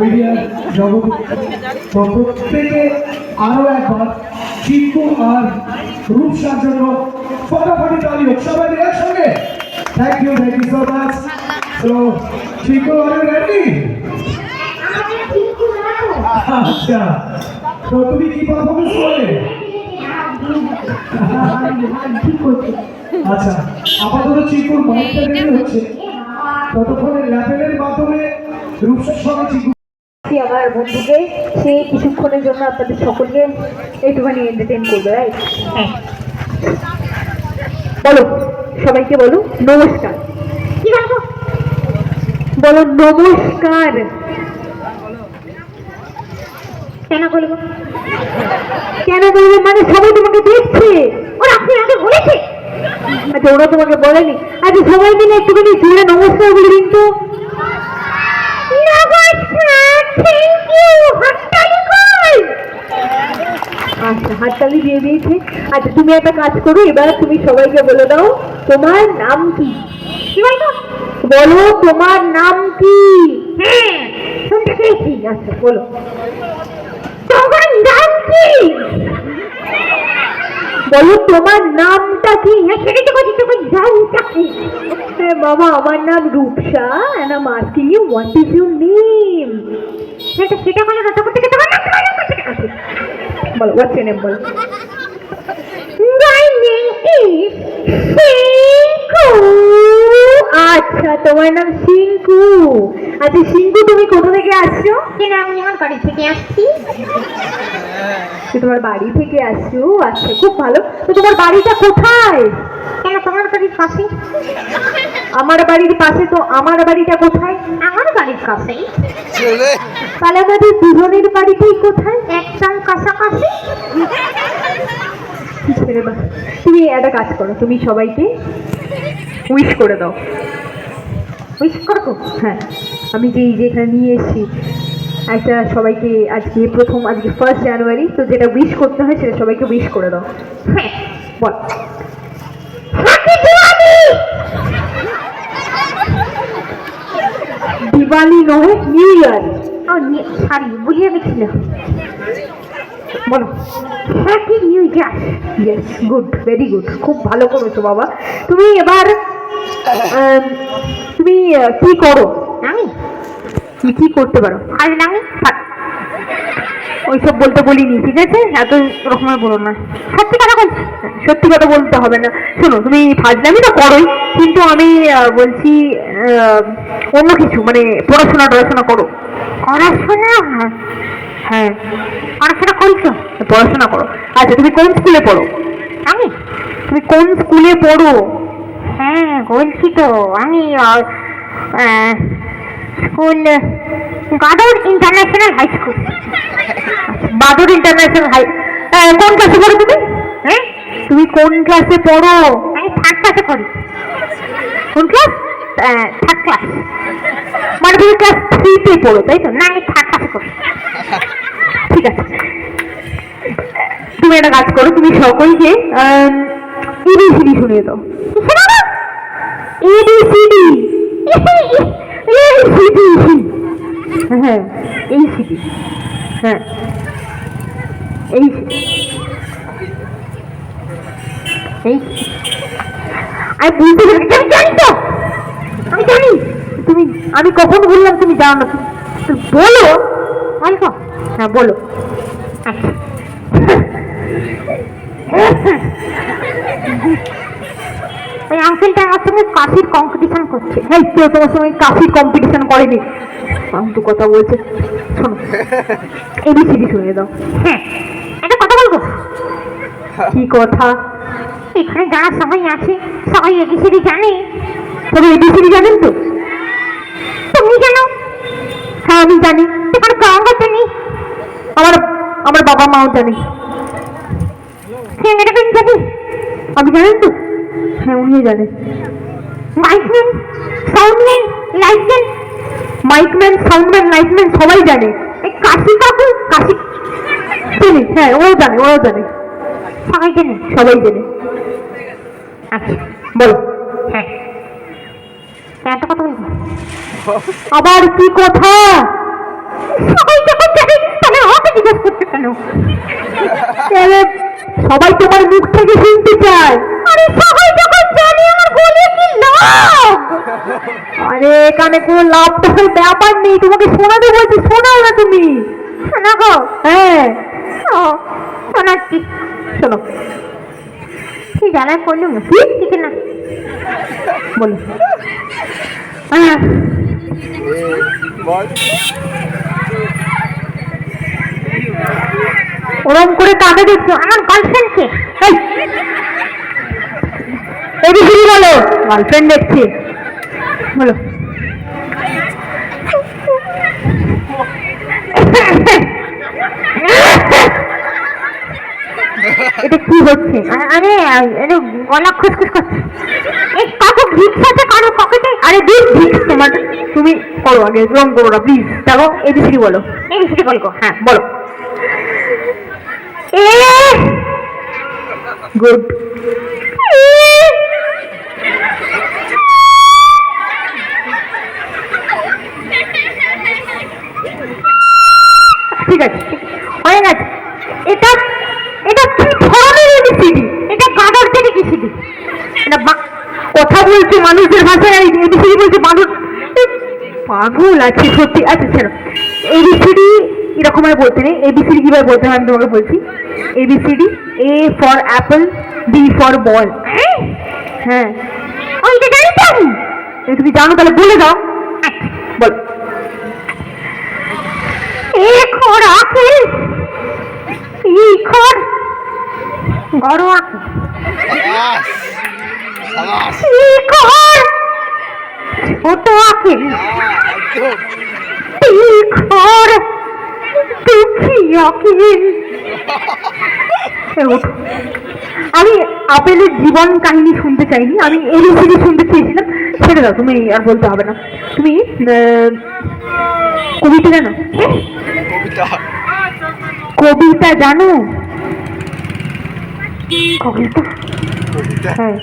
মিডিয়ার জগৎ প্রত্যেকে আরো একবার চিকু আর রূপসার জন্য ফাটাফাটি তালি হোক সবাই একসঙ্গে। Thank you so much. তো চিকু আর ইউ রেডি? আচ্ছা, তো তুমি কি পারফরমেন্স করবে? আচ্ছা, আপাতত চিকুর মাইকটা রেডি হচ্ছে, ততক্ষণে ল্যাপেলের মাধ্যমে রূপসার সঙ্গে চিকু আমার বন্ধুকে সে কিছুক্ষণের জন্য আপনাদের সকলকে একটুখানি এন্টারটেইন করবে, রাইট? হ্যাঁ, বলো, সবাইকে বলো নমস্কার। কি বলবো? বলো নমস্কার। কেন বলবো? কেন বলবো মানে সবাই তোমাকে দেখছে। ওরা আপনি আগে বলেছে? আচ্ছা, ওরা তোমাকে বলেনি? আচ্ছা, সবাই মিলে একটুখানি জোরে নমস্কার বলে দিন তো। আচ্ছা, হাততালি দিয়ে দিয়েছে। আচ্ছা, তুমি একটা কাজ করো, এবার তুমি সবাইকে বলে দাও তোমার নাম কি। কি বলবো? বলো তোমার নাম কি। হ্যাঁ, শুনতে পেয়েছি। আচ্ছা, বলো তোমার নাম কি। বলো তোমার নামটা কি। হ্যাঁ, সেটা তো বলছি, তোমার নামটা কি। হ্যাঁ বাবা, আমার নাম Rupsa and I'm asking you what is your name. সেটা বলো না, তখন থেকে তোমার নাম বলো। What's your name? বলো। My name is Shinku. আচ্ছা, তোমার নাম শিঙ্কু। আচ্ছা শিঙ্কু, তুমি কোথা থেকে আসছো? কেন, আমি আমার বাড়ি থেকে আসছি। তোমার বাড়ি থেকে আসছো? আচ্ছা, খুব ভালো। তো তোমার বাড়িটা কোথায়? কেন, তোমার বাড়ির পাশে। আমার বাড়ির পাশে? তো আমার বাড়িটা কোথায়? আমার বাড়ির কাছেই। তাহলে আমাদের দুজনের বাড়িটাই কোথায়? একদম কাছাকাছি। তুমি একটা কাজ করো, তুমি সবাইকে উইশ করে দাও। উইশ করবো? হ্যাঁ, আমি যেখানে নিয়ে এসেছি একটা, সবাইকে আজকে আজকে 1 জানুয়ারি, তো যেটা উইশ করতে হয় সেটা সবাইকে উইশ করে দাও। হ্যাঁ, বল। দিওয়ালি নয়, নিউ ইয়ার। সরি, বুঝিয়ে গেছিল। বলো happy new year. Yes, good, very good, খুব ভালো করেছো বাবা। তুমি এবার তুমি কি করো? আমি? তুমি কি করতে পারো? আর আমি ওইসব বলতে বলিনি, ঠিক আছে? এত রকমের বলো না। সত্যি কথা বলছি, সত্যি কথা বলতে হবে না। শোনো, তুমি ফাজলামি তো করোই, কিন্তু আমি বলছি অন্য কিছু, মানে পড়াশোনা করো। পড়াশোনা? হ্যাঁ, পড়াশোনা করছো? পড়াশোনা করো। আচ্ছা, তুমি কোন স্কুলে পড়ো? আমি? তুমি কোন স্কুলে পড়ো? হ্যাঁ বলছি তো, আমি স্কুল বাদর ইন্টারন্যাশনাল হাই স্কুল। বাদর ইন্টারন্যাশনাল হাই। কোন ক্লাসে পড়ো তুমি? হ্যাঁ, তুমি কোন ক্লাসে পড়ো? আমি 3rd ক্লাসে পড়ি। কোন ক্লাস? 3rd class. মানে তুমি ক্লাস 3-তে পড়ো, তাই তো? না, আমি 3rd ক্লাসে পড়ি। ঠিক আছে, তুমি একটা কাজ করো, তুমি সকলকে এবিসিডি শুনিয়ে দাও। এবিসিডি। হ্যাঁ, এইসিডি। হ্যাঁ, এই আমি বুঝতে পেরেছি, আমি জানি তো, আমি জানি। তুমি, আমি কখন বললাম তুমি জানো না? বলো অল্প। হ্যাঁ বলো। আচ্ছা, ওই আঙ্কেলটা আমার সঙ্গে কাশির কম্পিটিশন করছে। হ্যাঁ, কেউ তোমার সঙ্গে কাশির কম্পিটিশন করেনি, ফালতু কথা বলছে। শোনো, এবিসিডি শুনিয়ে দাও। হ্যাঁ, একটা কথা বলবো। কি কথা? এখানে যারা সবাই আছে সবাই এবিসিডি জানে। তবে এবিসিডি জানেন তো? তুমি জানো? হ্যাঁ, আমি জানি। তোমার গঙ্গা জানি, আমার বাবা মাও জানে। হ্যাঁ, এটা তুমি জানি। আপনি জানেন তো? হ্যাঁ, উনিও জানে। Mikeman, soundman, lightman. Mikeman, soundman, lightman সবাই জানে। এই কাশি কাকু, কাশি চিনি। হ্যাঁ, ওরাও জানে, সবাই জানে, সবাই জানে। আচ্ছা, বলো। হ্যাঁ, একটা কথা বলবো। আবার কি কথা? সবাই যখন জানে তাহলে আমাকে জিজ্ঞেস করতে কেন? আরে সবাই তোমার মুখ থেকে শুনতে চায়। আরে সবাই যখন জানে আমার বলে কি লাভ? আরে এখানে কোনো লাভ টাভের ব্যাপার নেই, তোমাকে শোনাতে বলছি, শোনাও না তুমি। শোনাবো? হ্যাঁ শোনাচ্ছি, শোনো। কি জ্বালায় পড়লুম না, ঠিক না বলো। হ্যাঁ ওরম করে কাকে দেখছো? আমার গার্লফ্রেন্ডকে। এবিসিডি বলো। গার্লফ্রেন্ড দেখছি, বলো। এটা কি হচ্ছে? আরে আরে গলা খুসখুস করছে। এই কাকু ভিক্স আছে কারো পকেটে? আরে দিন ভিক্স তোমার, তুমি করো আগে, রং করো না প্লিজ। দেখো এবিসিডি বলো। এবিসিডি বলো, হ্যাঁ বলো। A good. ঠিক আছে, হয়ে গেছে। এটা এটা কি ধরনের এবিসিডি? এটা গাদার থেকে কিসিডি? এটা কথা বলছে মানুষের ভাষায়, এবিসিডি বলছে মানুষ। পাগল আছে সত্যি। আচ্ছা ছেড়ো, এবিসিডি এরকম ভাবে বলতে নেই। এবিসিডি কিভাবে বলতে হয় আমি তোমাকে বলছি। ABCD, A for apple, B for ball. হ্যাঁ ওইটা জানি তো আমি। তুমি জানো তাহলে বলে দাও, বল। এ খর আপেল, ই খর গরু আপেল, ই খর ছোট আপেল, ই খর দুঃখী আপেল। আমি আপেলের জীবন কাহিনী শুনতে চাইনি, আমি এবিসিডি শুনতে চেয়েছিলাম। ছেড়ে দাও, তুমি আর বলতে হবে না। তুমি কবিতা জানো? কবিতা জানো? কবিতা, হ্যাঁ